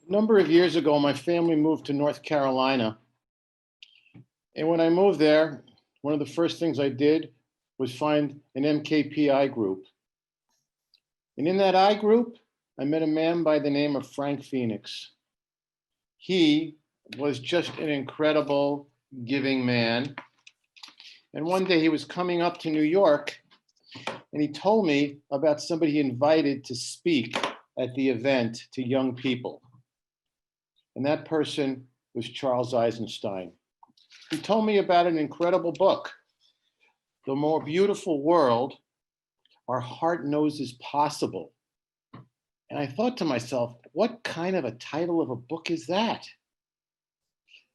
A number of years ago, my family moved to North Carolina. And when I moved there, one of the first things I did was find an MKP group. And in that I group, I met a man by the name of Frank Phoenix. He was just an incredible, giving man. And one day he was coming up to New York and he told me about somebody he invited to speak at the event to young people. And that person was Charles Eisenstein. He told me about an incredible book, The More Beautiful World Our Heart Knows Is Possible. And I thought to myself, what kind of a title of a book is that?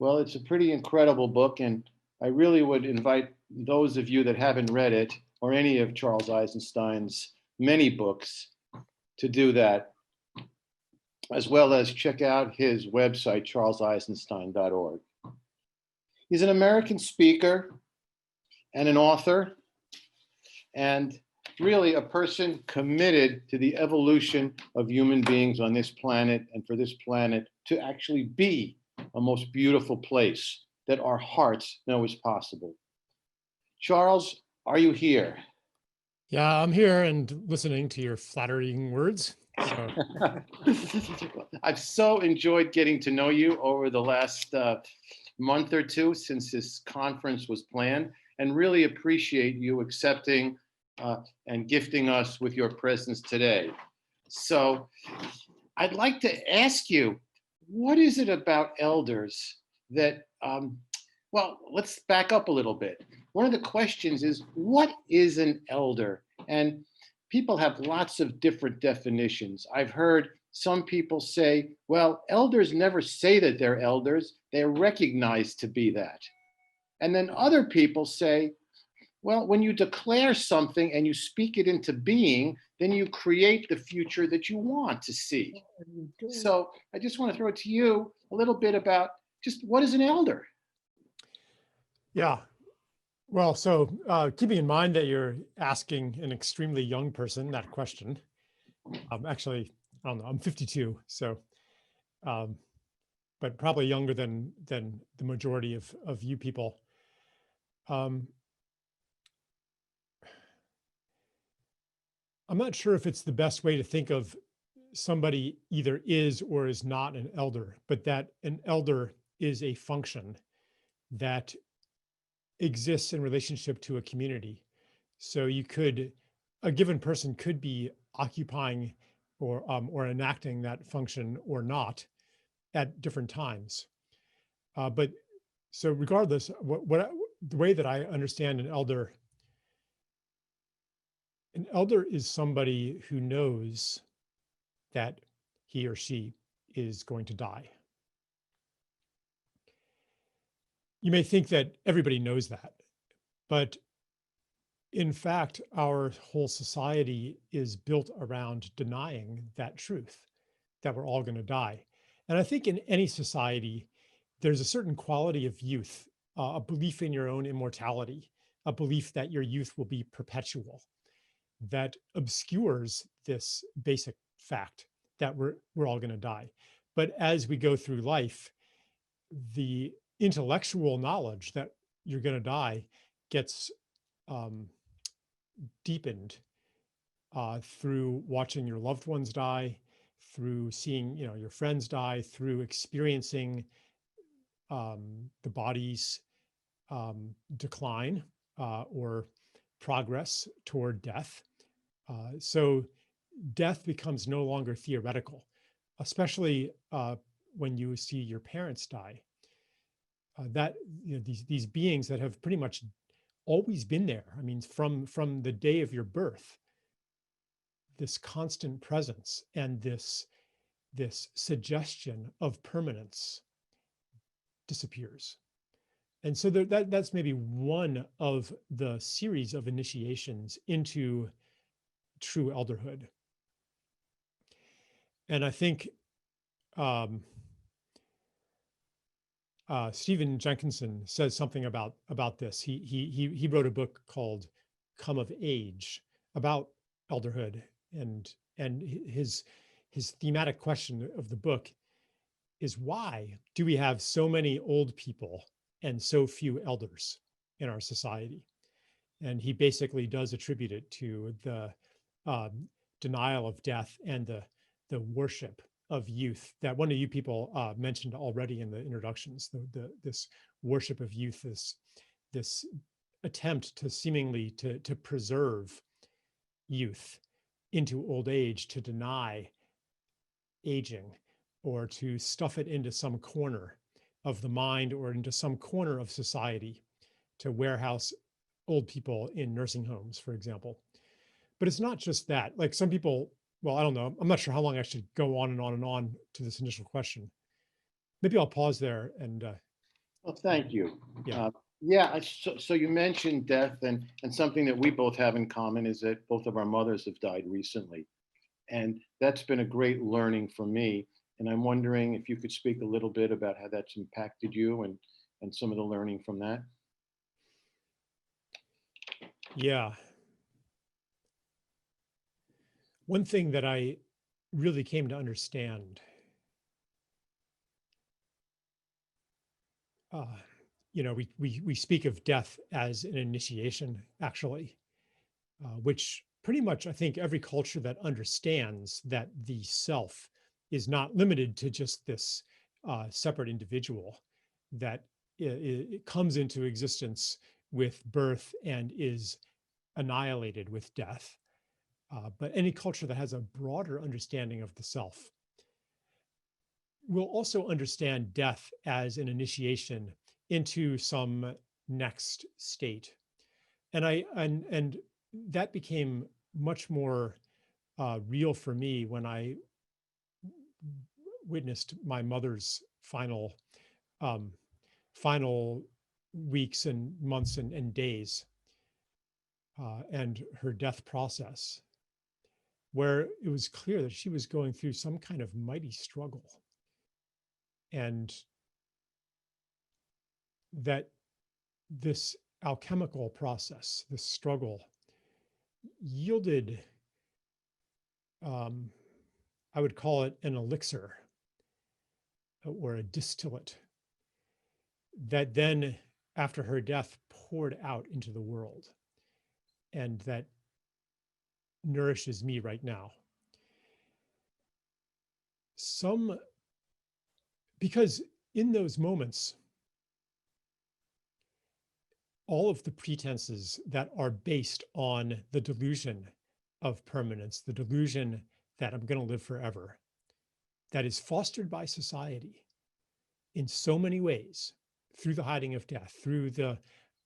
Well, it's a pretty incredible book, and I really would invite those of you that haven't read it or any of Charles Eisenstein's many books to do that, as well as check out his website, charleseisenstein.org. He's an American speaker and an author, and really a person committed to the evolution of human beings on this planet, and for this planet to actually be a most beautiful place that our hearts know is possible. Charles, are you here? Yeah, I'm here and listening to your flattering words. So. I've so enjoyed getting to know you over the last month or two since this conference was planned, and really appreciate you accepting and gifting us with your presence today. So I'd like to ask you, what is it about elders that, well, let's back up a little bit. One of the questions is, what is an elder? And people have lots of different definitions. I've heard some people say, well, elders never say that they're elders, they're recognized to be that. And then other people say, well, when you declare something and you speak it into being, then you create the future that you want to see. So I just want to throw it to you a little bit about just what is an elder? Yeah. Well, so keeping in mind that you're asking an extremely young person that question, actually, I don't know, I'm 52, so, but probably younger than the majority of you people. I'm not sure if it's the best way to think of somebody either is or is not an elder, but that an elder is a function that exists in relationship to a community. So a given person could be occupying or enacting that function or not at different times. But so regardless, the way that I understand an elder is somebody who knows that he or she is going to die. You may think that everybody knows that, but in fact, our whole society is built around denying that truth, that we're all going to die. And I think in any society, there's a certain quality of youth, a belief in your own immortality, a belief that your youth will be perpetual, that obscures this basic fact that we're all going to die. But as we go through life, the intellectual knowledge that you're going to die gets deepened through watching your loved ones die, through seeing your friends die, through experiencing the body's decline or progress toward death. So death becomes no longer theoretical, especially when you see your parents die. That these beings that have pretty much always been there. I mean, from the day of your birth, this constant presence and this suggestion of permanence disappears. And so that's maybe one of the series of initiations into true elderhood. And I think Stephen Jenkinson says something about this. He wrote a book called Come of Age about elderhood, and his thematic question of the book is why do we have so many old people and so few elders in our society? And he basically does attribute it to the denial of death and the worship of youth that one of you people mentioned already in the introductions. This worship of youth, this attempt to seemingly to preserve youth into old age, to deny aging, or to stuff it into some corner of the mind or into some corner of society, to warehouse old people in nursing homes, for example. But it's not just that. Like some people, well, I don't know. I'm not sure how long I should go on and on and on to this initial question. Maybe I'll pause there and Well, thank you. yeah. So you mentioned death, and something that we both have in common is that both of our mothers have died recently. And that's been a great learning for me. And I'm wondering if you could speak a little bit about how that's impacted you and some of the learning from that. Yeah. One thing that I really came to understand, we speak of death as an initiation, actually, which pretty much I think every culture that understands that the self is not limited to just this separate individual, that it comes into existence with birth and is annihilated with death. But any culture that has a broader understanding of the self will also understand death as an initiation into some next state. And that became much more real for me when I witnessed my mother's final weeks and months and days, and her death process, where it was clear that she was going through some kind of mighty struggle, and that this alchemical process, this struggle, yielded, I would call it an elixir or a distillate that then, after her death, poured out into the world, and that nourishes me right now. Because in those moments, all of the pretenses that are based on the delusion of permanence, the delusion that I'm going to live forever, that is fostered by society in so many ways, through the hiding of death, through the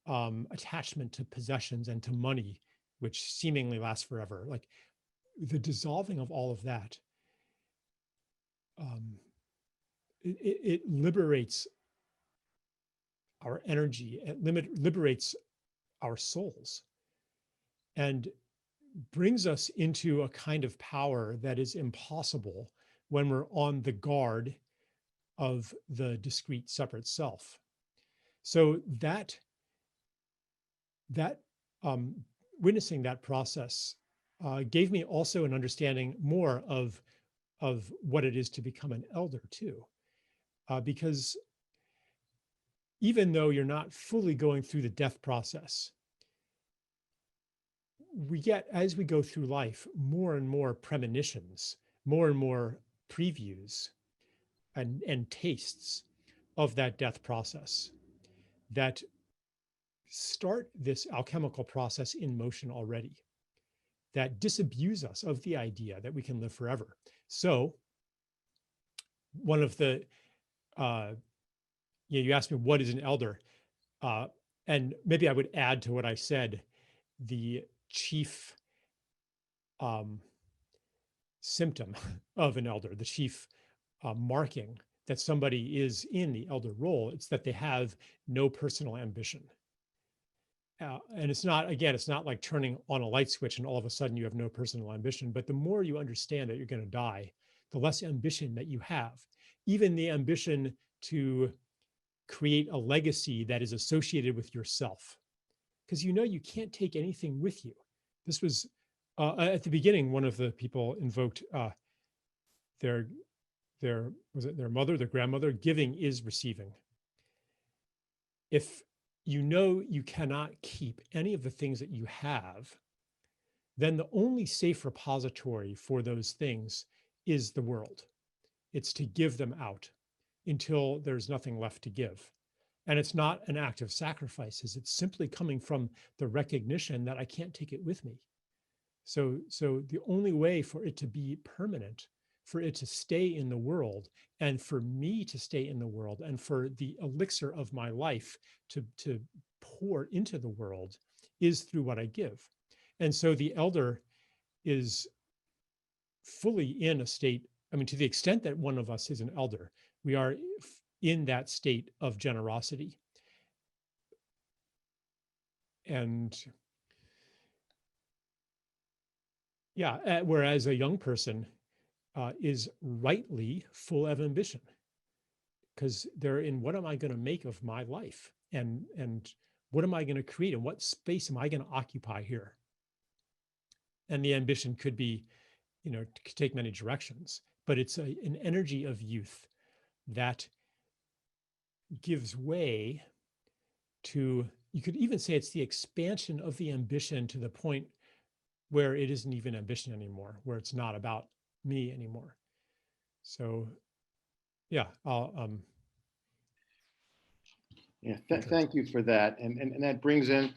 attachment to possessions and to money, which seemingly lasts forever, like the dissolving of all of that, it liberates our energy, it liberates our souls, and brings us into a kind of power that is impossible when we're on the guard of the discrete separate self. So that witnessing that process gave me also an understanding more of what it is to become an elder too, because even though you're not fully going through the death process, we get, as we go through life, more and more premonitions, more and more previews and tastes of that death process that start this alchemical process in motion already, that disabuse us of the idea that we can live forever. So one of the, you asked me, what is an elder? And maybe I would add to what I said, the chief symptom of an elder, the chief marking that somebody is in the elder role, it's that they have no personal ambition. And it's not, again, it's not like turning on a light switch and all of a sudden you have no personal ambition, but the more you understand that you're going to die, the less ambition that you have. Even the ambition to create a legacy that is associated with yourself, because you can't take anything with you. This was, at the beginning, one of the people invoked their their mother, their grandmother, giving is receiving. If you know you cannot keep any of the things that you have, then the only safe repository for those things is the world. It's to give them out until there's nothing left to give. And it's not an act of sacrifices. It's simply coming from the recognition that I can't take it with me. So the only way for it to be permanent, for it to stay in the world, and for me to stay in the world, and for the elixir of my life to pour into the world, is through what I give. And so the elder is fully in a state, I mean, to the extent that one of us is an elder, we are in that state of generosity. And yeah, whereas a young person is rightly full of ambition, because they're in, what am I going to make of my life? And what am I going to create? And what space am I going to occupy here? And the ambition could be, could take many directions, but it's an energy of youth that gives way to, you could even say it's the expansion of the ambition to the point where it isn't even ambition anymore, where it's not about me anymore. So yeah, thank you for that. And that brings in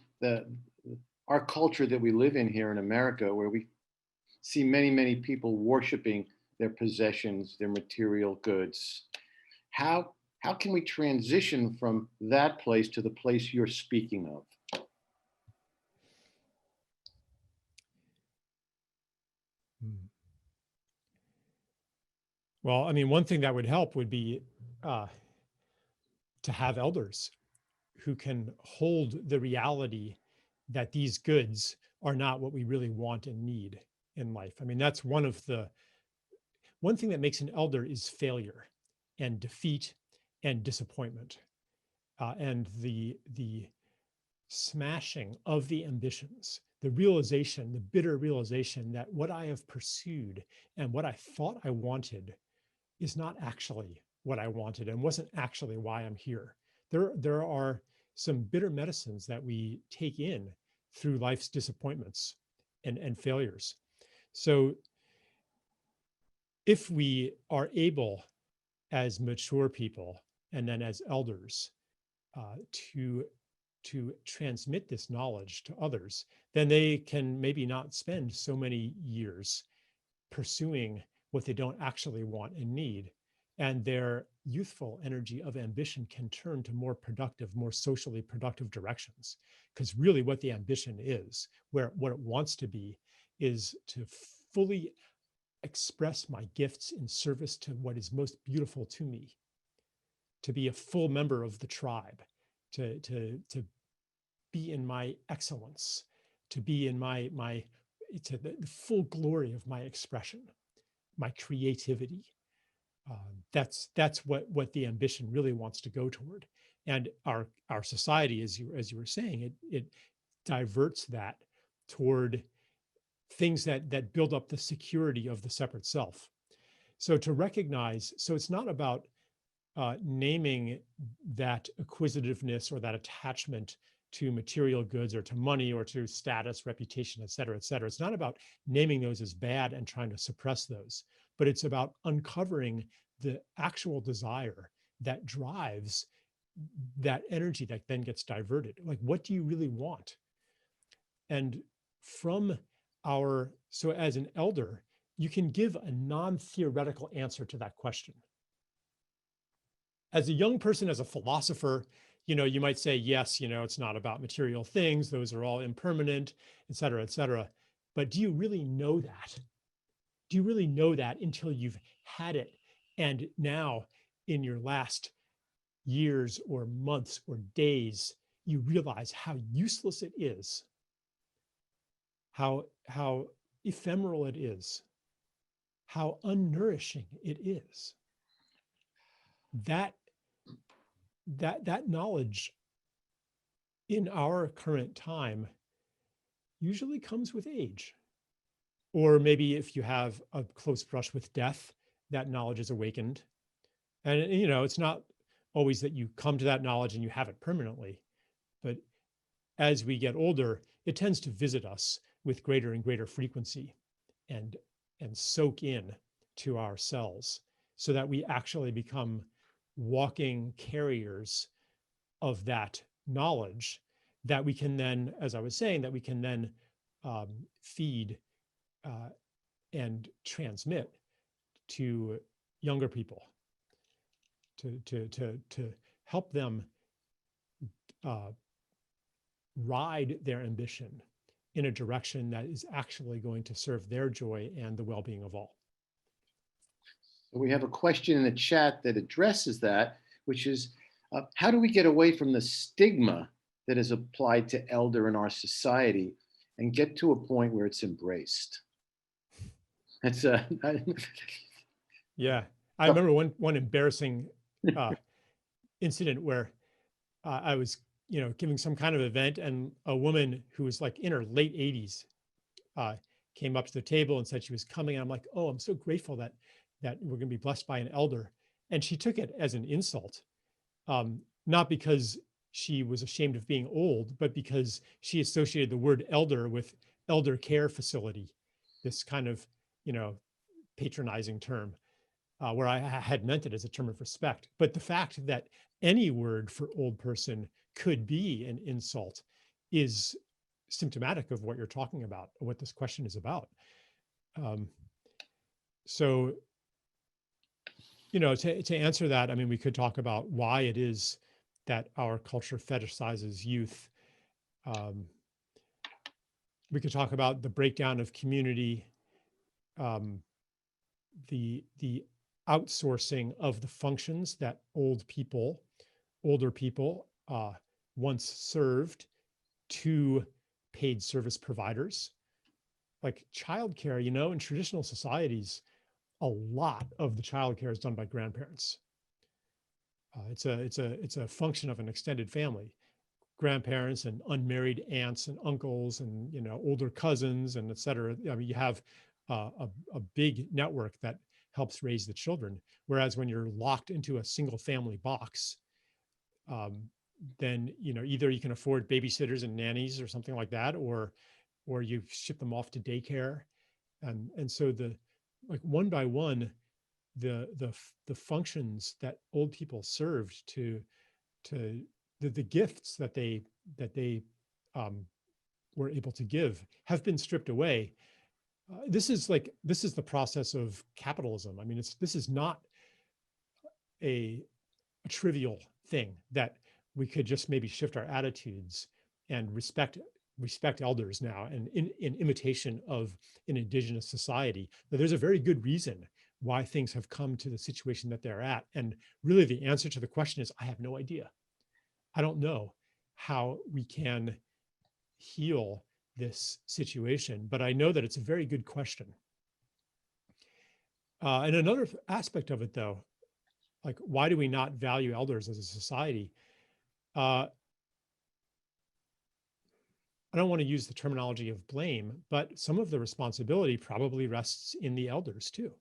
our culture that we live in here in America, where we see many people worshiping their possessions, their material goods. How can we transition from that place to the place you're speaking of? Well, I mean, one thing that would help would be to have elders who can hold the reality that these goods are not what we really want and need in life. I mean, that's one thing that makes an elder is failure and defeat and disappointment, and the smashing of the ambitions, the realization, the bitter realization that what I have pursued and what I thought I wanted is not actually what I wanted and wasn't actually why I'm here. There are some bitter medicines that we take in through life's disappointments and failures. So if we are able as mature people and then as elders to transmit this knowledge to others, then they can maybe not spend so many years pursuing what they don't actually want and need. And their youthful energy of ambition can turn to more productive, more socially productive directions. Because really what the ambition is, what it wants to be, is to fully express my gifts in service to what is most beautiful to me, to be a full member of the tribe, to be in my excellence, to be in to the full glory of my expression, my creativity. That's what the ambition really wants to go toward. And our society, as you were saying, it diverts that toward things that build up the security of the separate self. So to recognize, so it's not about naming that acquisitiveness or that attachment to material goods or to money or to status, reputation, et cetera, et cetera. It's not about naming those as bad and trying to suppress those, but it's about uncovering the actual desire that drives that energy that then gets diverted. Like, what do you really want? And so as an elder, you can give a non-theoretical answer to that question. As a young person, as a philosopher, you might say, yes, it's not about material things. Those are all impermanent, et cetera, et cetera. But do you really know that? Do you really know that until you've had it? And now in your last years or months or days, you realize how useless it is, how ephemeral it is, how unnourishing it is. That knowledge in our current time usually comes with age. Or maybe if you have a close brush with death, that knowledge is awakened. And, it's not always that you come to that knowledge and you have it permanently, but as we get older, it tends to visit us with greater and greater frequency and soak in to our cells so that we actually become walking carriers of that knowledge that we can then, as I was saying, that we can then feed and transmit to younger people to help them ride their ambition in a direction that is actually going to serve their joy and the well-being of all. We have a question in the chat that addresses that, which is, how do we get away from the stigma that is applied to elder in our society and get to a point where it's embraced? That's yeah. I remember one embarrassing incident where I was, giving some kind of event, and a woman who was like in her late 80s came up to the table and said she was coming. And I'm like, oh, I'm so grateful that we're going to be blessed by an elder. And she took it as an insult, not because she was ashamed of being old, but because she associated the word elder with elder care facility, this kind of, patronizing term, where I had meant it as a term of respect. But the fact that any word for old person could be an insult is symptomatic of what you're talking about, or what this question is about. So, to answer that, I mean, we could talk about why it is that our culture fetishizes youth. We could talk about the breakdown of community, the outsourcing of the functions that older people once served to paid service providers, like childcare. In traditional societies, a lot of the childcare is done by grandparents. It's a function of an extended family, grandparents and unmarried aunts and uncles and older cousins and et cetera. I mean, you have a big network that helps raise the children. Whereas when you're locked into a single family box, then either you can afford babysitters and nannies or something like that, or you ship them off to daycare, and so one by one, the functions that old people served to the gifts that they were able to give have been stripped away. This is the process of capitalism. I mean, this is not a trivial thing that we could just maybe shift our attitudes and respect elders now, and in imitation of an indigenous society. But there's a very good reason why things have come to the situation that they're at. And really the answer to the question is, I have no idea. I don't know how we can heal this situation, but I know that it's a very good question. And another aspect of it, though, like, why do we not value elders as a society? I don't want to use the terminology of blame, but some of the responsibility probably rests in the elders too.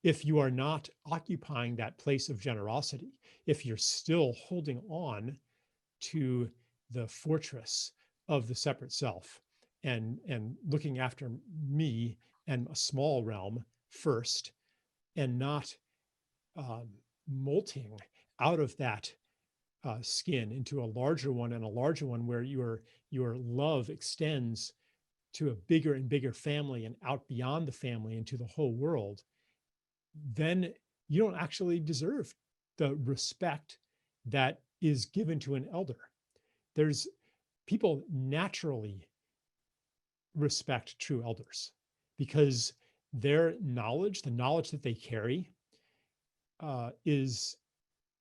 If you are not occupying that place of generosity, if you're still holding on to the fortress of the separate self and looking after me and a small realm first, and not molting out of that skin into a larger one, and a larger one where your love extends to a bigger and bigger family and out beyond the family into the whole world, then you don't actually deserve the respect that is given to an elder. There's people naturally respect true elders because their knowledge, the knowledge that they carry, is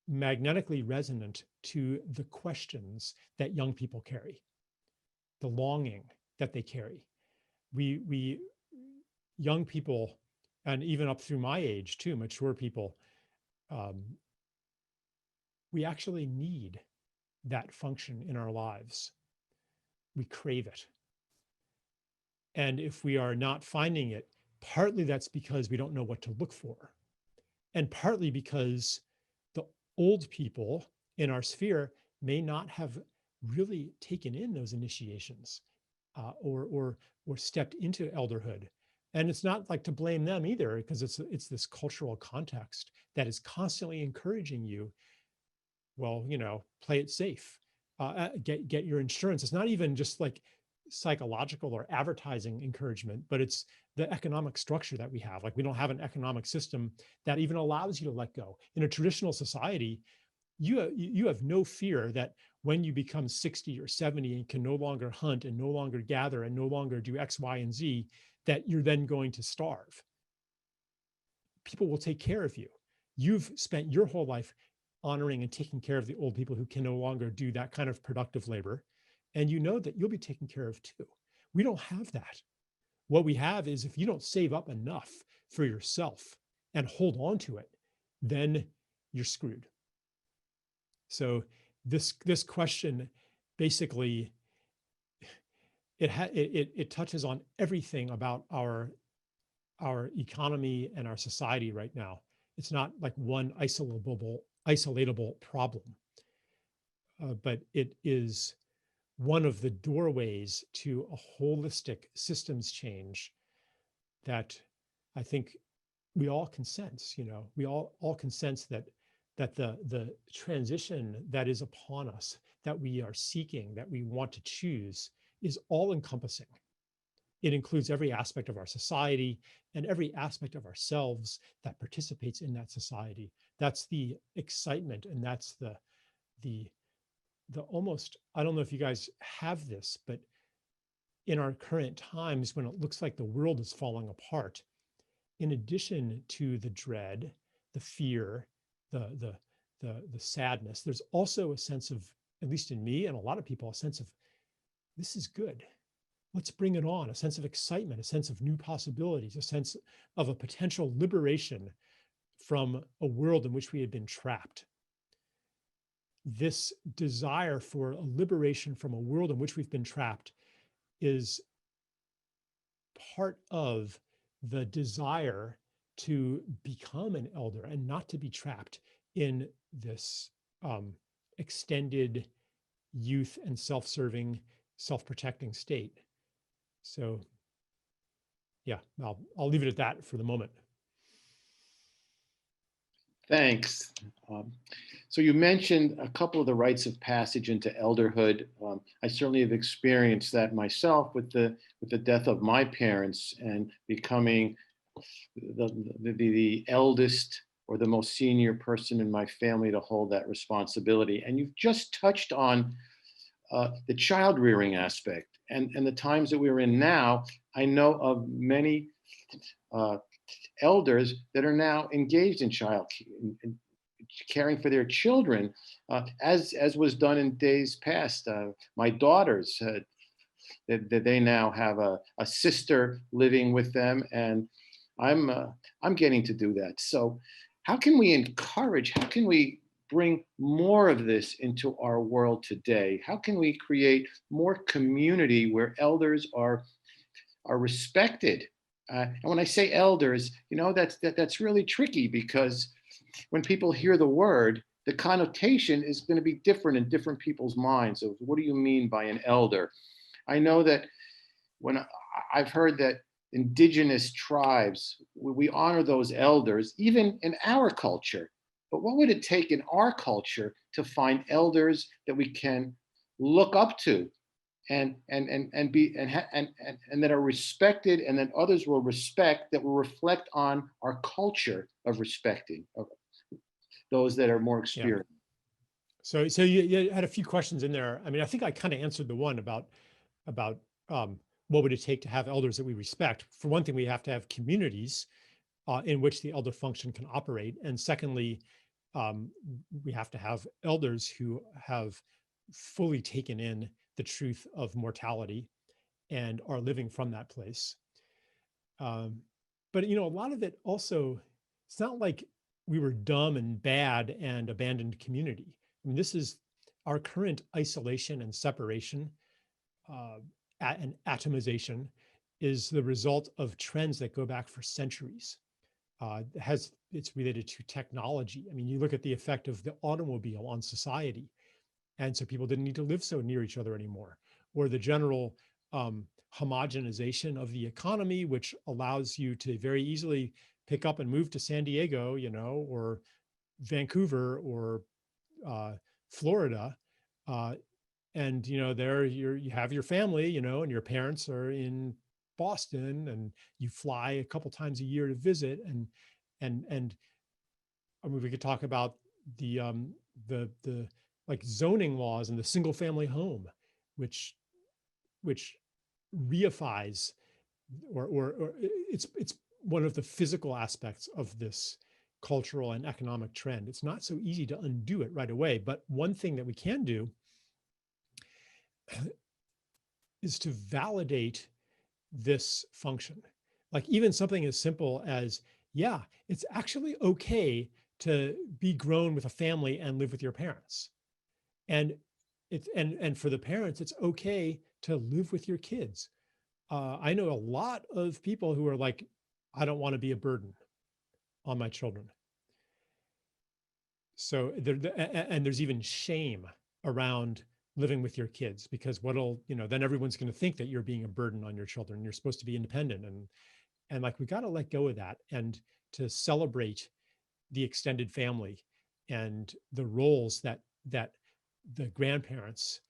magnetically resonant to the questions that young people carry, the longing that they carry. We young people, and even up through my age too, mature people, we actually need that function in our lives. We crave it. And if we are not finding it, partly that's because we don't know what to look for. and partly because the old people in our sphere may not have really taken in those initiations or stepped into elderhood. And it's not like to blame them either, because it's this cultural context that is constantly encouraging you, well, play it safe, get your insurance. It's not even just like psychological or advertising encouragement, but it's the economic structure that we have. Like, we don't have an economic system that even allows you to let go. In a traditional society, you have no fear that when you become 60 or 70 and can no longer hunt and no longer gather and no longer do X, Y, and Z, that you're then going to starve. People will take care of you. You've spent your whole life honoring and taking care of the old people who can no longer do that kind of productive labor. And you know that you'll be taken care of too. We don't have that. What we have is, if you don't save up enough for yourself and hold on to it, then you're screwed. So this question basically, it touches on everything about our economy and our society right now. It's not like one isolatable problem, but it is one of the doorways to a holistic systems change that I think we all can sense. We all can sense that the transition that is upon us, that we are seeking, that we want to choose, is all encompassing. It includes every aspect of our society and every aspect of ourselves that participates in that society. That's the excitement, and that's the almost, I don't know if you guys have this, but in our current times, when it looks like the world is falling apart, in addition to the dread, the fear, the sadness, there's also a sense of, at least in me and a lot of people, a sense of, this is good. Let's bring it on. A sense of excitement, a sense of new possibilities, a sense of a potential liberation from a world in which we had been trapped. This desire for a liberation from a world in which we've been trapped is part of the desire to become an elder and not to be trapped in this extended youth and self-serving, self-protecting state. So yeah, I'll leave it at that for the moment. Thanks. So you mentioned a couple of the rites of passage into elderhood. I certainly have experienced that myself with the death of my parents and becoming the eldest or the most senior person in my family to hold that responsibility. And you've just touched on the child rearing aspect and the times that we're in now. I know of many elders that are now engaged in caring for their children, as was done in days past. My daughters, they now have a sister living with them, and I'm getting to do that. So how can we bring more of this into our world today? How can we create more community where elders are respected? And when I say elders, that's really tricky, because when people hear the word, the connotation is going to be different in different people's minds. So what do you mean by an elder? I know that when I've heard that indigenous tribes, we honor those elders, even in our culture. But what would it take in our culture to find elders that we can look up to and that are respected, and that others will respect, that will reflect on our culture of respecting those that are more experienced? Yeah. So you had a few questions in there. I mean, I think I kind of answered the one about what would it take to have elders that we respect. For one thing, we have to have communities in which the elder function can operate. And secondly, we have to have elders who have fully taken in the truth of mortality and are living from that place. But a lot of it also, it's not like we were dumb and bad and abandoned community. I mean, this is our current isolation and separation and atomization is the result of trends that go back for centuries. it's related to technology. I mean, you look at the effect of the automobile on society. And so people didn't need to live so near each other anymore, or the general homogenization of the economy, which allows you to very easily pick up and move to San Diego, or Vancouver or Florida. And, there you have your family, and your parents are in Boston, and you fly a couple times a year to visit. And I mean, we could talk about the like zoning laws and the single family home, which reifies or it's one of the physical aspects of this cultural and economic trend. It's not so easy to undo it right away, but one thing that we can do is to validate this function. Like even something as simple as, yeah, it's actually okay to be grown with a family and live with your parents. And and for the parents, it's okay to live with your kids. I know a lot of people who are like, I don't want to be a burden on my children. So and there's even shame around living with your kids, because then everyone's going to think that you're being a burden on your children. You're supposed to be independent, and like we got to let go of that and to celebrate the extended family and the roles that the grandparents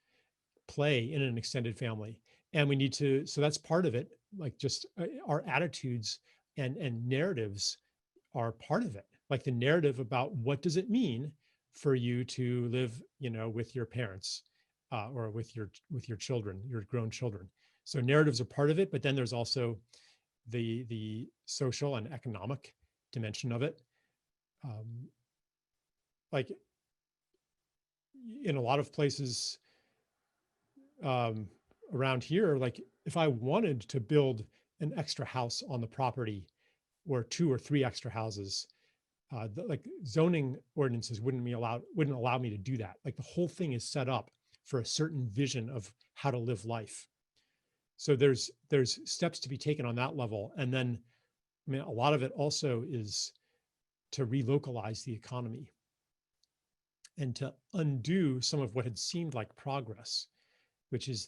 play in an extended family. And we need to, so that's part of it, like just our attitudes and narratives are part of it. Like the narrative about what does it mean for you to live, with your parents or with your children, your grown children. So narratives are part of it, but then there's also the social and economic dimension of it. Like in a lot of places around here, like if I wanted to build an extra house on the property or 2 or 3 extra houses, like zoning ordinances wouldn't allow me to do that. Like the whole thing is set up for a certain vision of how to live life. So there's steps to be taken on that level. And then, I mean, a lot of it also is to relocalize the economy and to undo some of what had seemed like progress, which has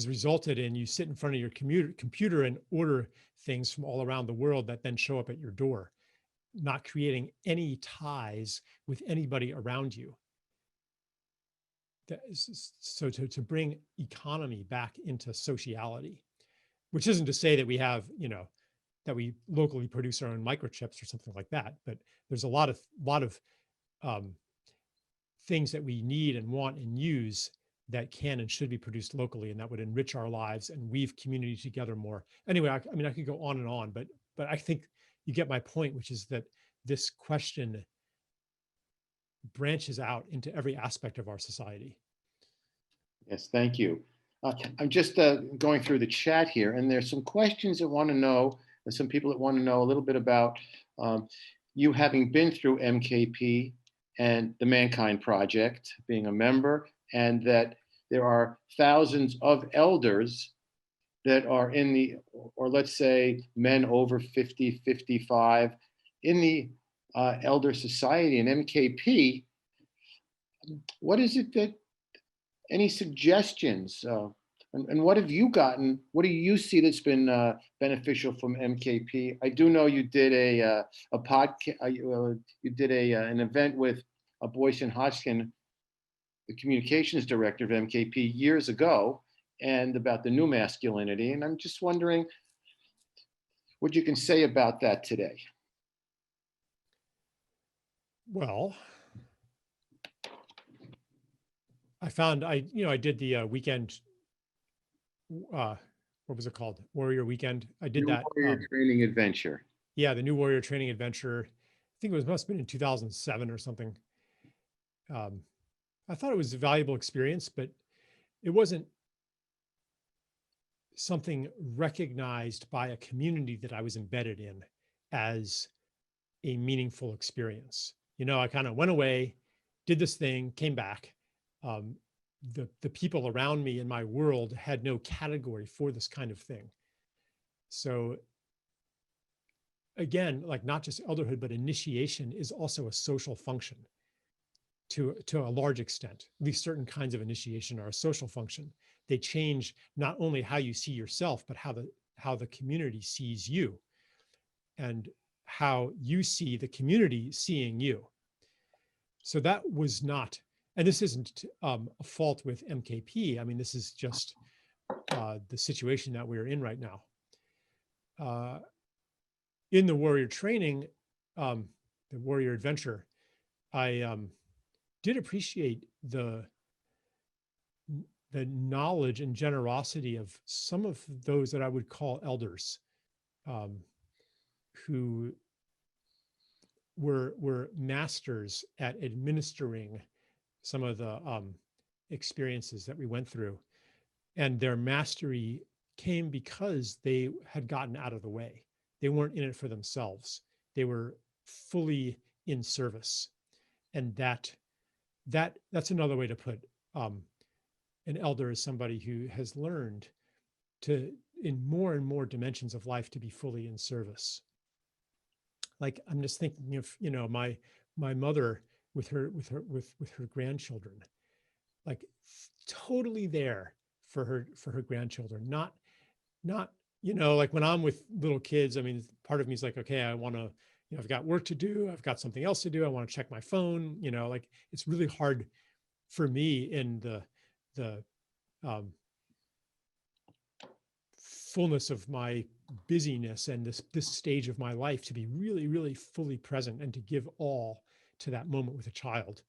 resulted in you sit in front of your computer and order things from all around the world that then show up at your door, not creating any ties with anybody around you. So to bring economy back into sociality, which isn't to say that we have, that we locally produce our own microchips or something like that, but there's a lot of things that we need and want and use that can and should be produced locally, and that would enrich our lives and weave community together more. Anyway, I mean, I could go on and on, but I think you get my point, which is that this question branches out into every aspect of our society. Yes, thank you. I'm just going through the chat here, and there's some questions that want to know, and some people that want to know a little bit about you having been through MKP and the Mankind Project, being a member, and that there are thousands of elders that are in the, or let's say men over 50, 55, in the Elder Society and MKP. What is it that, any suggestions? And what have you gotten? What do you see that's been beneficial from MKP? I do know you did a podcast. You did an event with Boyce and Hodgkin, the communications director of MKP, years ago, and about the new masculinity. And I'm just wondering what you can say about that today. Well, I found I did the weekend. What was it called? Warrior Weekend. I did that. Warrior Training Adventure. Yeah, the New Warrior Training Adventure. I think must have been in 2007 or something. I thought it was a valuable experience, but it wasn't something recognized by a community that I was embedded in as a meaningful experience. I kind of went away, did this thing, came back. The people around me in my world had no category for this kind of thing. So again, like not just elderhood, but initiation is also a social function to a large extent. At least certain kinds of initiation are a social function. They change not only how you see yourself, but how the community sees you, and how you see the community seeing you. So that was not, and this isn't a fault with MKP. I mean, this is just the situation that we're in right now. In the warrior training, the warrior adventure, I did appreciate the knowledge and generosity of some of those that I would call elders, who were masters at administering some of the experiences that we went through. And their mastery came because they had gotten out of the way. They weren't in it for themselves. They were fully in service. And that's another way to put an elder as somebody who has learned to, in more and more dimensions of life, to be fully in service. Like, I'm just thinking of, you know, my mother with her grandchildren, like totally there for her grandchildren. Not, you know, like when I'm with little kids, I mean, part of me is like, okay, I want to, you know, I've got work to do. I've got something else to do. I want to check my phone, you know, like it's really hard for me in the fullness of my busyness and this stage of my life to be really, really fully present and to give all to that moment with a child.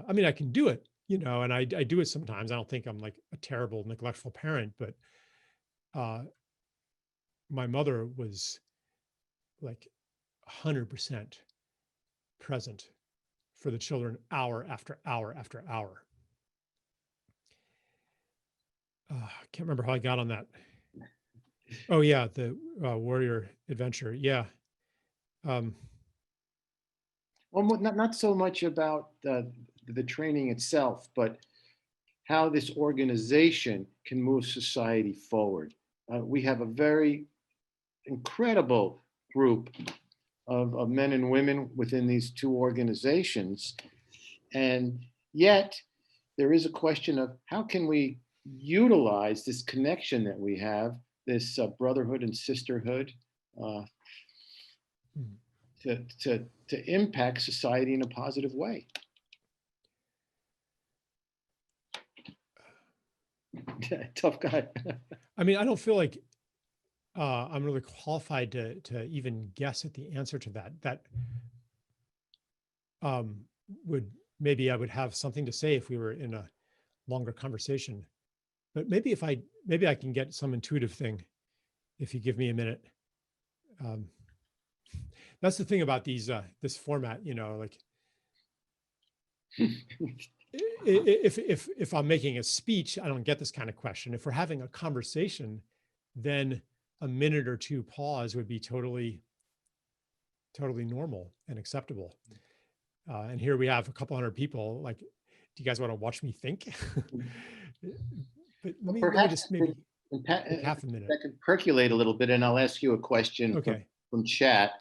I mean, I can do it, you know, and I do it sometimes. I don't think I'm like a terrible, neglectful parent, but my mother was like 100% present for the children, hour after hour after hour. I can't remember how I got on that. Oh yeah, the warrior adventure. Yeah. Well, not so much about the training itself, but how this organization can move society forward. We have a very incredible group of men and women within these two organizations. And yet there is a question of how can we utilize this connection that we have, this brotherhood and sisterhood, to impact society in a positive way. Tough guy. I mean, I don't feel like I'm really qualified to even guess at the answer to that. That maybe I would have something to say if we were in a longer conversation. But maybe I can get some intuitive thing if you give me a minute. That's the thing about these this format, you know, like if I'm making a speech, I don't get this kind of question. If we're having a conversation, then a minute or two pause would be totally normal and acceptable. And here we have a couple hundred people. Like, do you guys want to watch me think? But let me just maybe half a minute. That can percolate a little bit, and I'll ask you a question from chat,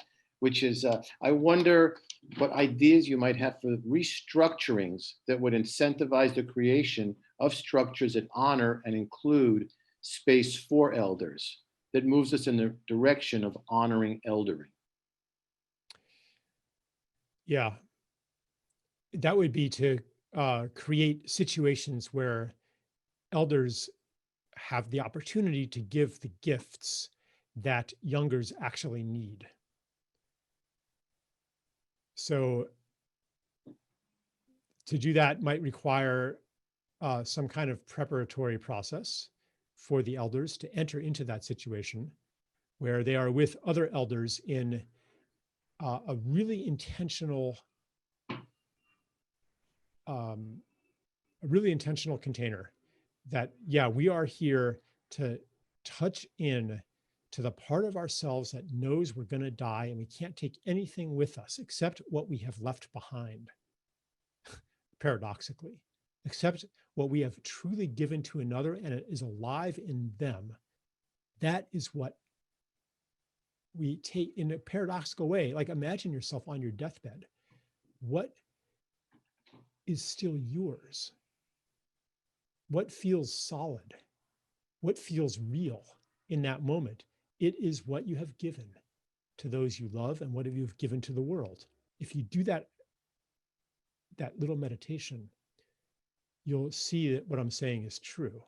which is, I wonder what ideas you might have for restructurings that would incentivize the creation of structures that honor and include space for elders, that moves us in the direction of honoring eldering. Yeah, that would be to create situations where elders have the opportunity to give the gifts that youngers actually need. So to do that might require some kind of preparatory process for the elders to enter into that situation where they are with other elders in a really intentional container that, yeah, we are here to touch in to the part of ourselves that knows we're going to die and we can't take anything with us except what we have left behind, paradoxically, except what we have truly given to another and it is alive in them. That is what we take, in a paradoxical way, like imagine yourself on your deathbed. What is still yours? What feels solid? What feels real in that moment? It is what you have given to those you love and what have you given to the world. If you do that little meditation, you'll see that what I'm saying is true.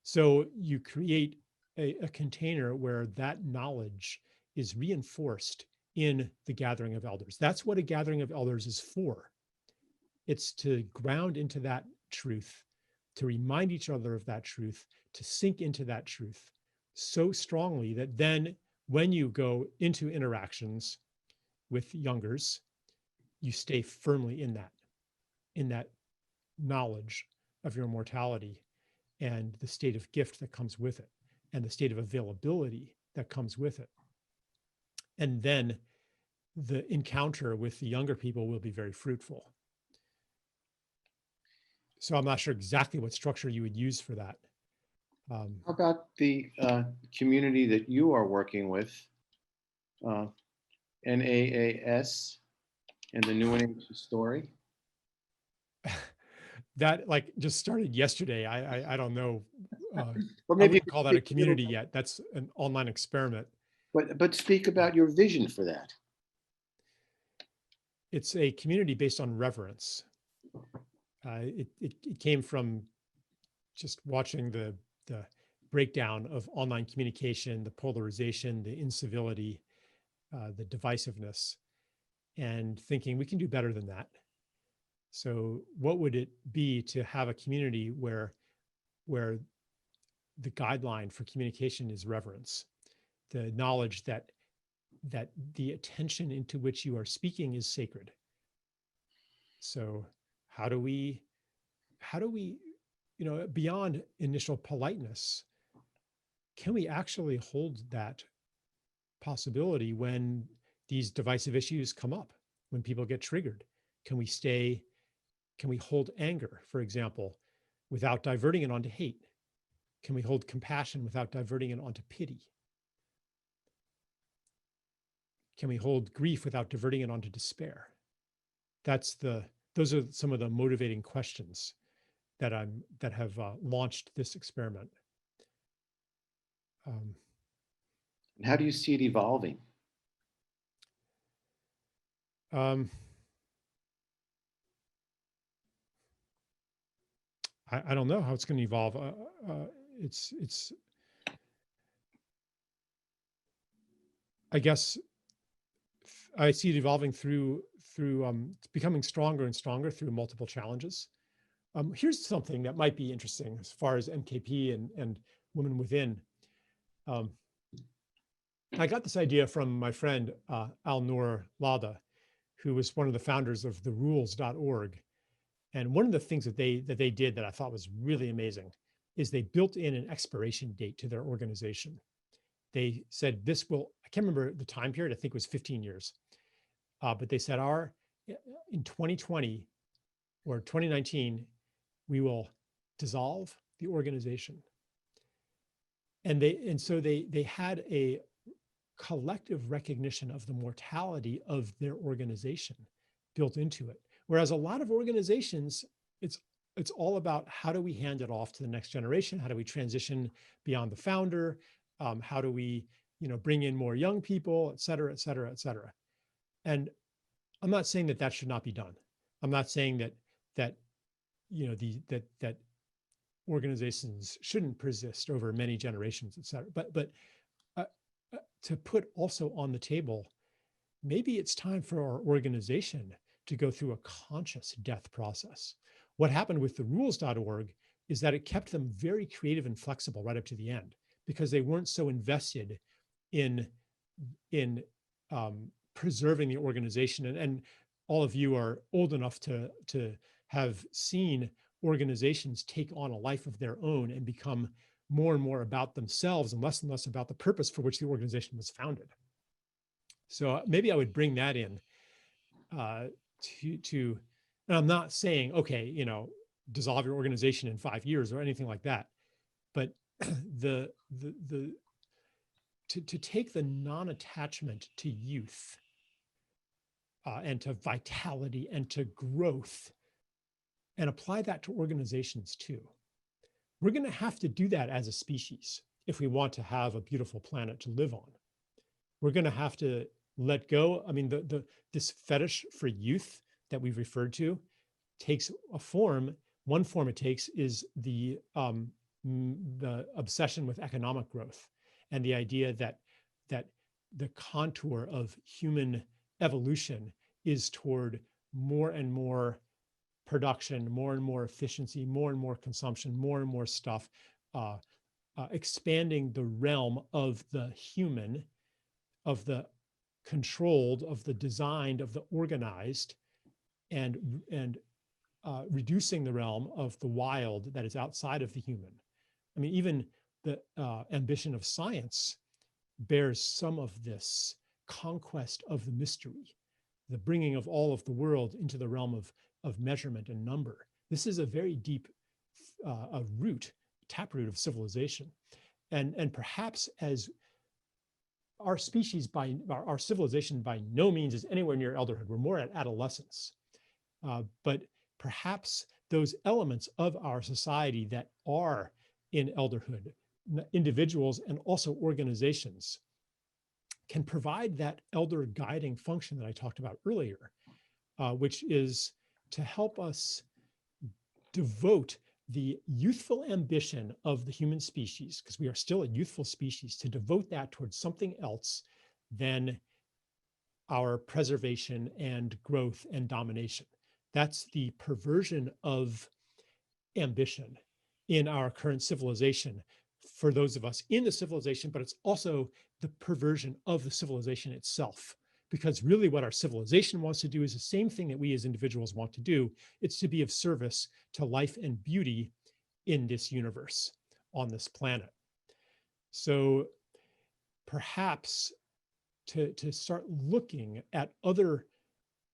So you create a container where that knowledge is reinforced in the gathering of elders. That's what a gathering of elders is for. It's to ground into that truth, to remind each other of that truth, to sink into that truth so strongly that then when you go into interactions with youngers, you stay firmly in that knowledge of your mortality and the state of gift that comes with it and the state of availability that comes with it. And then the encounter with the younger people will be very fruitful. So I'm not sure exactly what structure you would use for that. How about the community that you are working with, NAAS and the New Age Story? That like just started yesterday. I don't know. Or I maybe you wouldn't could call that a speak little community yet. That's an online experiment. but speak about your vision for that. It's a community based on reverence. It came from just watching the breakdown of online communication, the polarization, the incivility, the divisiveness, and thinking we can do better than that. So what would it be to have a community where the guideline for communication is reverence, the knowledge that the attention into which you are speaking is sacred. So how do we, beyond initial politeness, can we actually hold that possibility when these divisive issues come up, when people get triggered? Can we hold anger, for example, without diverting it onto hate? Can we hold compassion without diverting it onto pity? Can we hold grief without diverting it onto despair? Those are some of the motivating questions that have launched this experiment. And how do you see it evolving? I don't know how it's going to evolve. I guess I see it evolving through becoming stronger and stronger through multiple challenges. Here's something that might be interesting as far as MKP and Women Within. I got this idea from my friend Al-Noor Lada, who was one of the founders of the rules.org. And one of the things that they did that I thought was really amazing is they built in an expiration date to their organization. They said I can't remember the time period, I think it was 15 years. But they said in 2020 or 2019, we will dissolve the organization. And so they had a collective recognition of the mortality of their organization built into it. Whereas a lot of organizations, it's all about how do we hand it off to the next generation? How do we transition beyond the founder? How do we, bring in more young people, et cetera, et cetera, et cetera. And I'm not saying that should not be done. I'm not saying that organizations shouldn't persist over many generations, et cetera. But to put also on the table, maybe it's time for our organization to go through a conscious death process. What happened with the rules.org is that it kept them very creative and flexible right up to the end because they weren't so invested in preserving the organization. And all of you are old enough to have seen organizations take on a life of their own and become more and more about themselves and less about the purpose for which the organization was founded. So maybe I would bring that in to, and I'm not saying, okay, dissolve your organization in 5 years or anything like that, but to take the non-attachment to youth and to vitality and to growth and apply that to organizations too. We're going to have to do that as a species if we want to have a beautiful planet to live on. We're going to have to let go. I mean, this fetish for youth that we've referred to takes a form. One form it takes is the obsession with economic growth and the idea that the contour of human evolution is toward more and more production, more and more efficiency, more and more consumption, more and more stuff, expanding the realm of the human, of the controlled, of the designed, of the organized, and reducing the realm of the wild that is outside of the human. I mean, even the ambition of science bears some of this conquest of the mystery, the bringing of all of the world into the realm of measurement and number. This is a very deep taproot of civilization. And perhaps as our species, our civilization by no means is anywhere near elderhood. We're more at adolescence. But perhaps those elements of our society that are in elderhood, individuals and also organizations, can provide that elder guiding function that I talked about earlier, which is to help us devote the youthful ambition of the human species, because we are still a youthful species, to devote that towards something else than our preservation and growth and domination. That's the perversion of ambition in our current civilization for those of us in the civilization, but it's also the perversion of the civilization itself. Because really what our civilization wants to do is the same thing that we as individuals want to do. It's to be of service to life and beauty in this universe, on this planet. So perhaps to start looking at other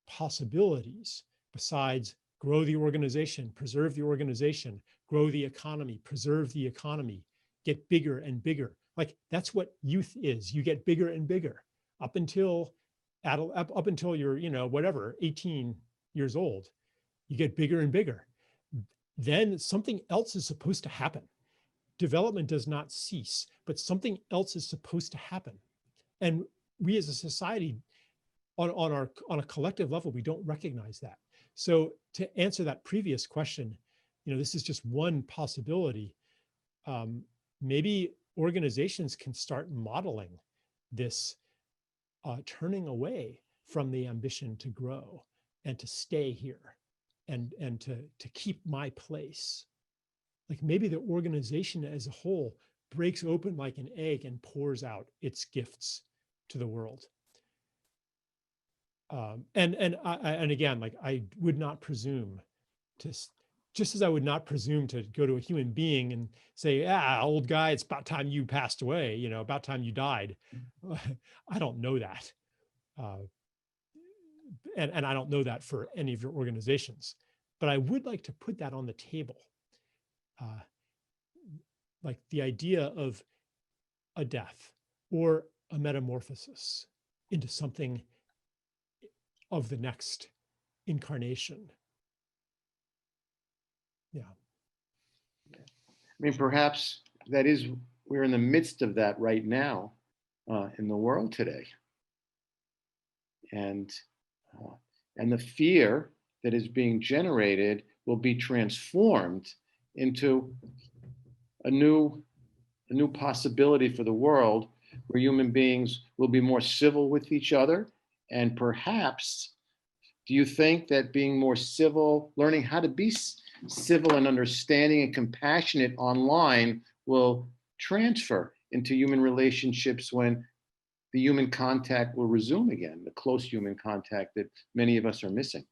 possibilities besides grow the organization, preserve the organization, grow the economy, preserve the economy, get bigger and bigger. Like that's what youth is. You get bigger and bigger up until you're, 18 years old. You get bigger and bigger. Then something else is supposed to happen. Development does not cease, but something else is supposed to happen. And we as a society, on a collective level, we don't recognize that. So to answer that previous question, this is just one possibility. Maybe organizations can start modeling this turning away from the ambition to grow and to stay here and to keep my place. Like maybe the organization as a whole breaks open like an egg and pours out its gifts to the world. And again, like I would not presume to, just as I would not presume to go to a human being and say, old guy, it's about time you passed away, about time you died. I don't know that. And I don't know that for any of your organizations, but I would like to put that on the table. Like the idea of a death or a metamorphosis into something of the next incarnation. Yeah. I mean, perhaps we're in the midst of that right now in the world today. And the fear that is being generated will be transformed into a new possibility for the world where human beings will be more civil with each other. And perhaps, do you think that being more civil, learning how to be civil and understanding and compassionate online will transfer into human relationships when the human contact will resume again, the close human contact that many of us are missing?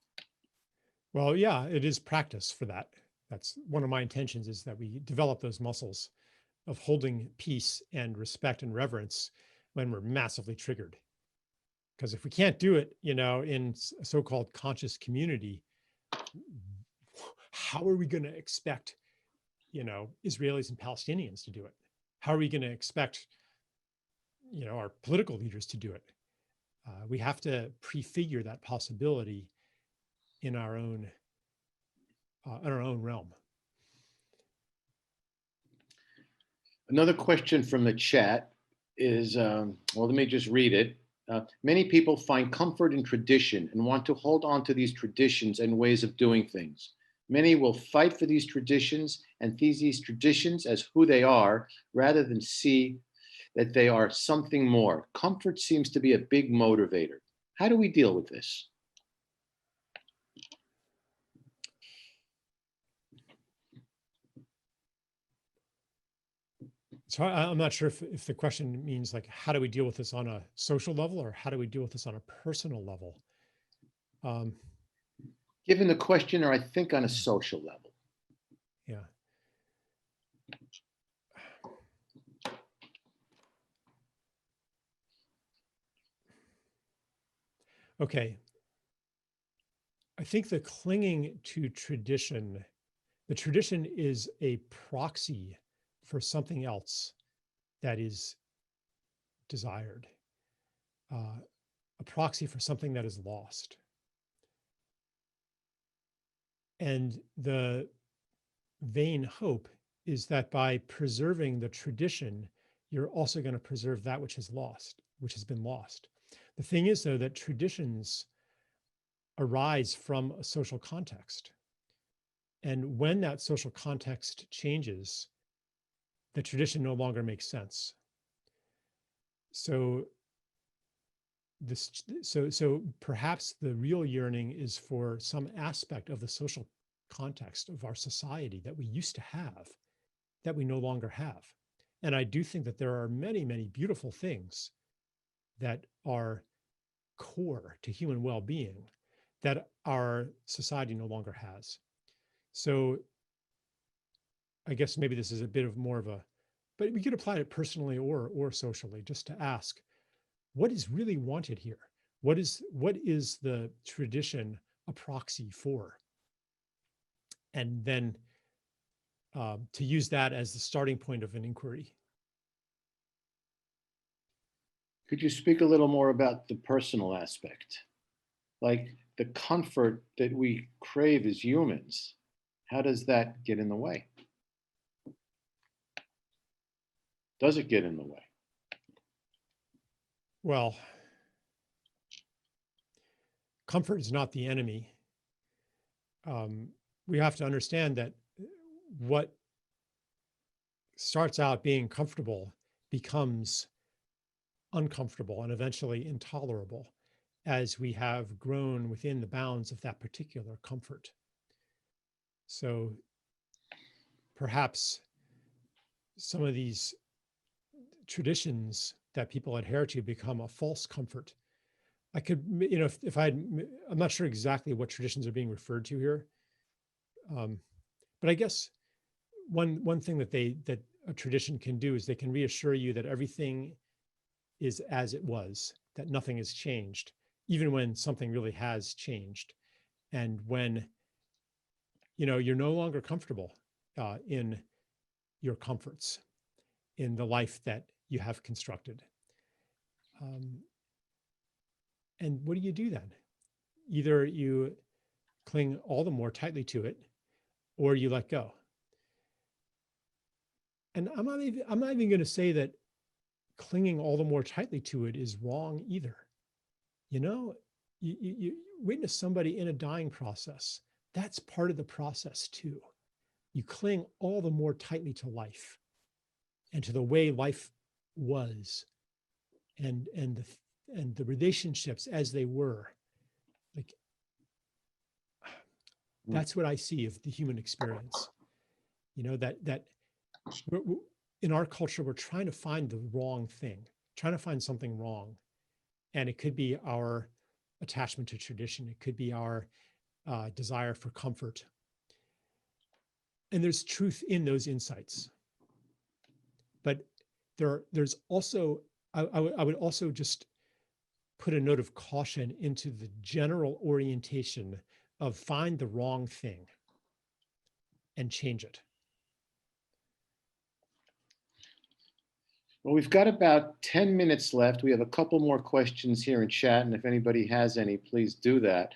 Well, yeah, it is practice for that. That's one of my intentions, is that we develop those muscles of holding peace and respect and reverence when we're massively triggered. Because if we can't do it, in a so-called conscious community, how are we going to expect, Israelis and Palestinians to do it? How are we going to expect, our political leaders to do it. We have to prefigure that possibility in our own realm. Another question from the chat is, well, let me just read it. Many people find comfort in tradition and want to hold on to these traditions and ways of doing things. Many will fight for these traditions and these traditions as who they are, rather than see that they are something more. Comfort seems to be a big motivator. How do we deal with this? So I'm not sure if the question means like, how do we deal with this on a social level, or how do we deal with this on a personal level? Given the question, or I think on a social level. Yeah. Okay. I think the clinging to tradition, the tradition is a proxy for something else that is desired, a proxy for something that is lost. And the vain hope is that by preserving the tradition, you're also going to preserve that which is lost, which has been lost. The thing is, though, that traditions arise from a social context. And when that social context changes, the tradition no longer makes sense. So perhaps the real yearning is for some aspect of the social context of our society that we used to have, that we no longer have. And I do think that there are many, many beautiful things that are core to human well-being that our society no longer has. So I guess maybe this is a bit of more of a, but we could apply it personally or socially, just to ask, what is really wanted here? What is the tradition a proxy for? And then to use that as the starting point of an inquiry. Could you speak a little more about the personal aspect? Like the comfort that we crave as humans, how does that get in the way? Does it get in the way? Well, comfort is not the enemy. We have to understand that what starts out being comfortable becomes uncomfortable and eventually intolerable as we have grown within the bounds of that particular comfort. So perhaps some of these traditions that people adhere to become a false comfort. I could, if I'm not sure exactly what traditions are being referred to here, but I guess one thing that a tradition can do is they can reassure you that everything is as it was, that nothing has changed, even when something really has changed, and when you're no longer comfortable in your comforts, in the life that you have constructed. And what do you do then? Either you cling all the more tightly to it, or you let go. And I'm not even going to say that clinging all the more tightly to it is wrong either. You witness somebody in a dying process. That's part of the process too. You cling all the more tightly to life and to the way life was, and the relationships as they were. Like, that's what I see of the human experience. That we're, in our culture, we're trying to find the wrong thing, trying to find something wrong. And it could be our attachment to tradition. It could be our desire for comfort. And there's truth in those insights. But there's also, I would also just put a note of caution into the general orientation of find the wrong thing and change it. Well, we've got about 10 minutes left. We have a couple more questions here in chat, and if anybody has any, please do that.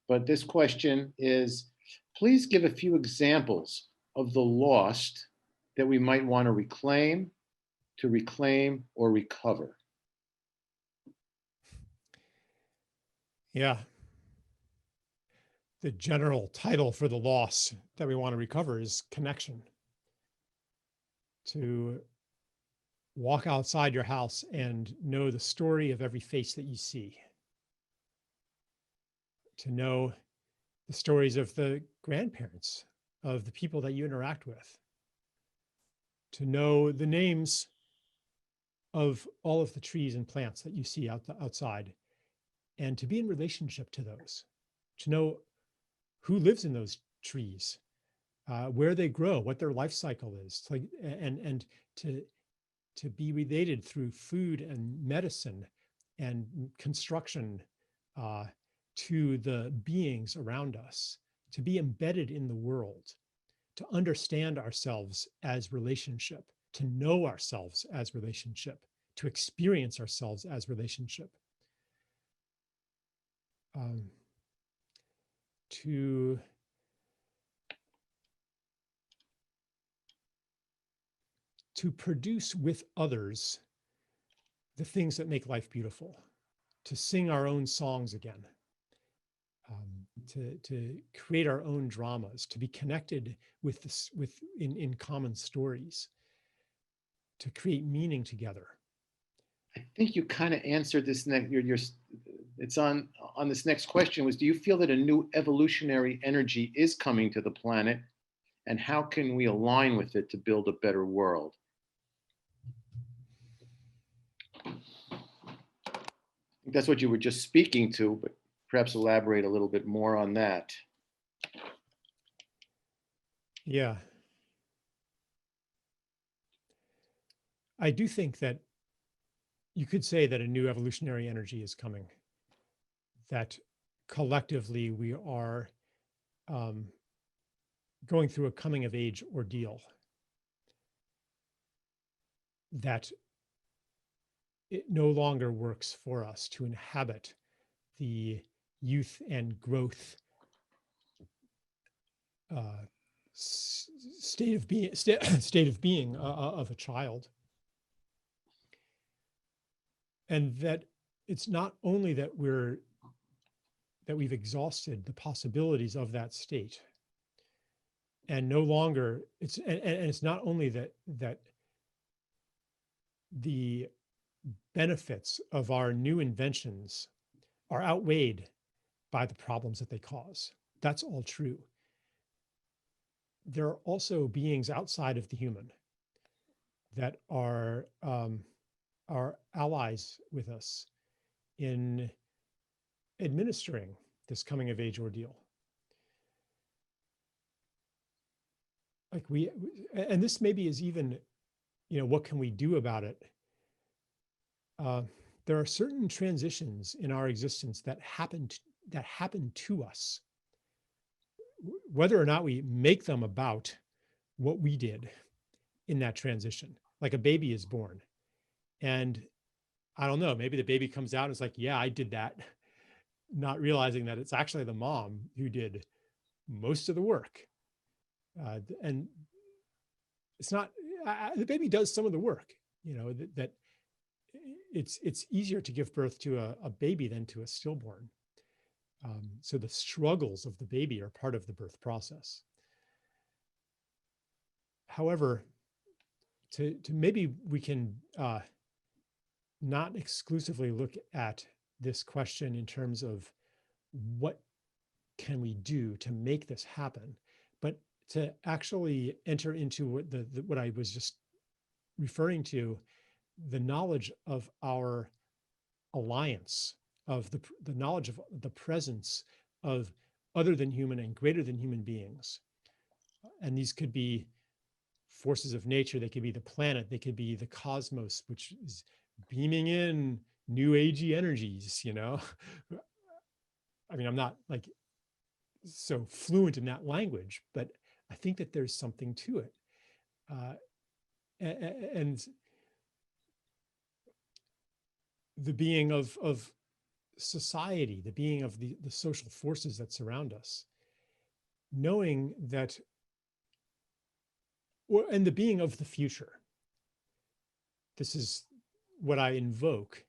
But this question is, please give a few examples of the lost that we might want to reclaim, or recover. Yeah. The general title for the loss that we want to recover is connection. To walk outside your house and know the story of every face that you see. To know the stories of the grandparents, of the people that you interact with. To know the names of all of the trees and plants that you see outside, and to be in relationship to those. To know who lives in those trees, where they grow, what their life cycle is, like, and to be related through food and medicine and construction to the beings around us, to be embedded in the world, to understand ourselves as relationship, to know ourselves as relationship, to experience ourselves as relationship, to produce with others the things that make life beautiful, to sing our own songs again, to create our own dramas, to be connected with this, in common stories, to create meaning together. I think you kind of answered this next. It's on this next question. Was, do you feel that a new evolutionary energy is coming to the planet, and how can we align with it to build a better world? I think that's what you were just speaking to, but perhaps elaborate a little bit more on that. Yeah. I do think that you could say that a new evolutionary energy is coming, that collectively we are going through a coming of age ordeal, that it no longer works for us to inhabit the youth and growth state of being of a child. And that it's not only that we've exhausted the possibilities of that state, and no longer it's not only that the benefits of our new inventions are outweighed by the problems that they cause. That's all true. There are also beings outside of the human that are allies with us in administering this coming of age ordeal. Like and this maybe is even, what can we do about it? There are certain transitions in our existence that happen to us, whether or not we make them about what we did in that transition. Like a baby is born, and I don't know, maybe the baby comes out and it's like, yeah, I did that, not realizing that it's actually the mom who did most of the work. And it's not, the baby does some of the work, that it's easier to give birth to a baby than to a stillborn. So the struggles of the baby are part of the birth process. However, to maybe we can not exclusively look at this question in terms of what can we do to make this happen, but to actually enter into what I was just referring to, the knowledge of our alliance, of the knowledge of the presence of other than human and greater than human beings. And these could be forces of nature, they could be the planet, they could be the cosmos, which is beaming in new agey energies, I mean, I'm not like so fluent in that language, but I think that there's something to it. And the being of society, the being of the social forces that surround us, knowing that, and the being of the future. This is what I invoke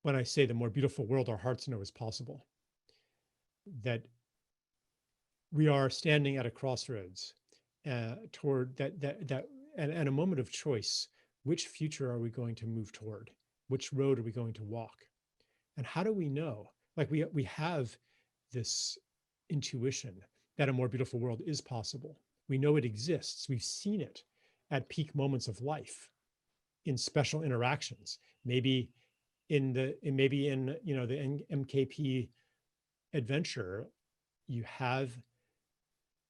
when I say the more beautiful world our hearts know is possible. That we are standing at a crossroads toward and a moment of choice. Which future are we going to move toward? Which road are we going to walk? And how do we know? Like we have this intuition that a more beautiful world is possible. We know it exists. We've seen it at peak moments of life in special interactions. Maybe in the MKP adventure, you have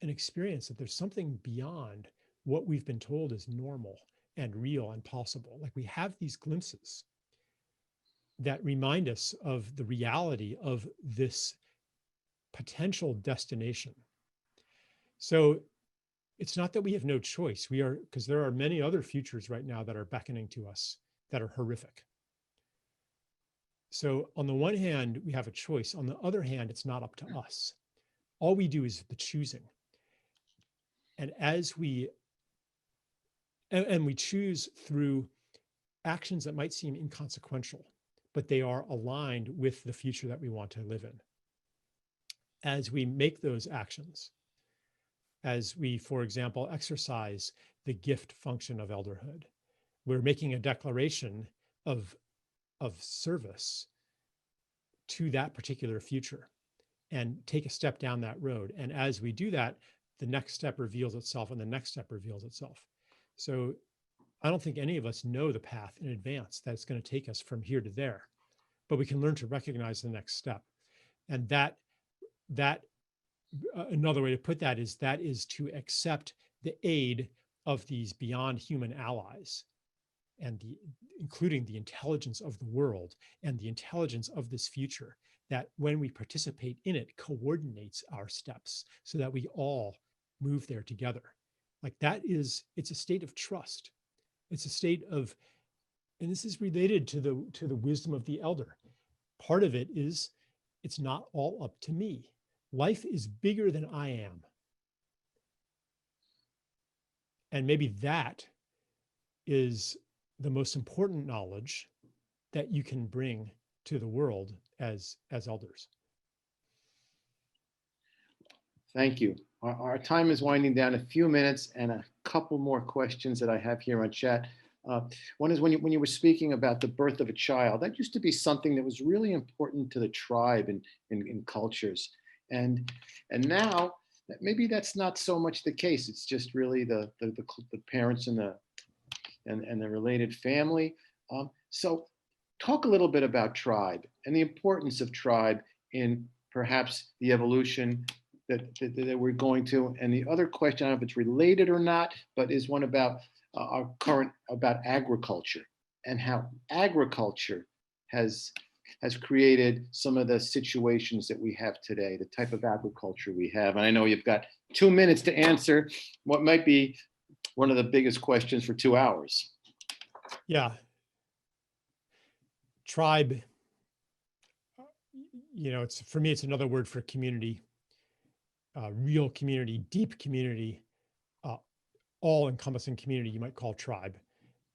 an experience that there's something beyond what we've been told is normal and real and possible. Like we have these glimpses that remind us of the reality of this potential destination. So it's not that we have no choice. We are, because there are many other futures right now that are beckoning to us that are horrific. So on the one hand, we have a choice. On the other hand, it's not up to us. All we do is the choosing. And as we choose through actions that might seem inconsequential, but they are aligned with the future that we want to live in. As we make those actions, as we, for example, exercise the gift function of elderhood, we're making a declaration of service to that particular future and take a step down that road. And as we do that, the next step reveals itself and the next step reveals itself. So I don't think any of us know the path in advance that's going to take us from here to there, but we can learn to recognize the next step. And that another way to put that is to accept the aid of these beyond human allies, and including the intelligence of the world and the intelligence of this future, that when we participate in it, coordinates our steps so that we all move there together. Like it's a state of trust. It's a state of, and this is related to the wisdom of the elder. Part of it is, it's not all up to me. Life is bigger than I am. And maybe that is the most important knowledge that you can bring to the world as elders. Thank you. Our time is winding down, a few minutes and a couple more questions that I have here on chat. One is when you were speaking about the birth of a child, that used to be something that was really important to the tribe in cultures. And now maybe that's not so much the case. It's just really the parents and the related family. So talk a little bit about tribe and the importance of tribe in perhaps the evolution that we're going to. And the other question, I don't know if it's related or not, but is one about about agriculture and how agriculture has created some of the situations that we have today, the type of agriculture we have. And I know you've got 2 minutes to answer what might be one of the biggest questions for 2 hours. Yeah. Tribe, for me, it's another word for community. Real community, deep community, all-encompassing community you might call tribe.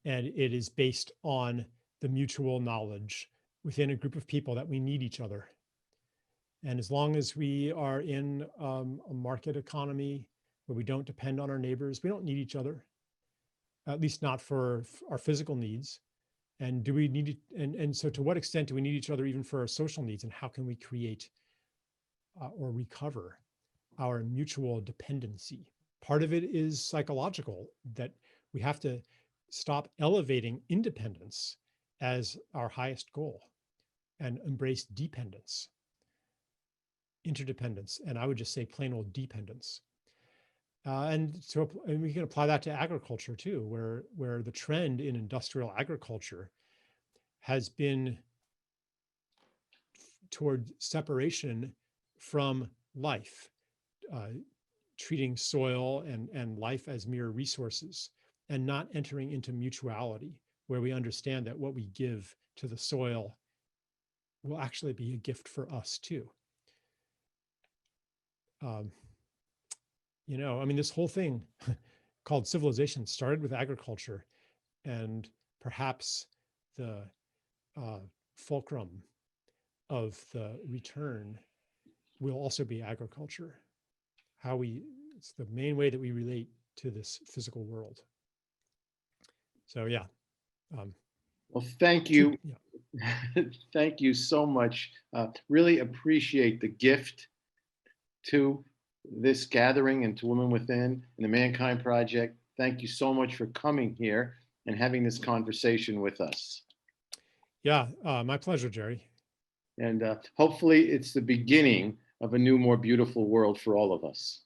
And it is based on the mutual knowledge within a group of people that we need each other. And as long as we are in a market economy where we don't depend on our neighbors, we don't need each other, at least not for our physical needs. And do we need it? And so to what extent do we need each other even for our social needs? And how can we create or recover our mutual dependency? Part of it is psychological, that we have to stop elevating independence as our highest goal and embrace dependence, interdependence, and I would just say plain old dependence. And we can apply that to agriculture too, where the trend in industrial agriculture has been toward separation from life, treating soil and life as mere resources, and not entering into mutuality, where we understand that what we give to the soil will actually be a gift for us too. You know, I mean, this whole thing called civilization started with agriculture, and perhaps the fulcrum of the return will also be agriculture. It's the main way that we relate to this physical world. So yeah. Well, thank you. Yeah. Thank you so much. Really appreciate the gift to this gathering and to Women Within and the Mankind Project. Thank you so much for coming here and having this conversation with us. Yeah, my pleasure, Jerry. And hopefully it's the beginning of a new, more beautiful world for all of us.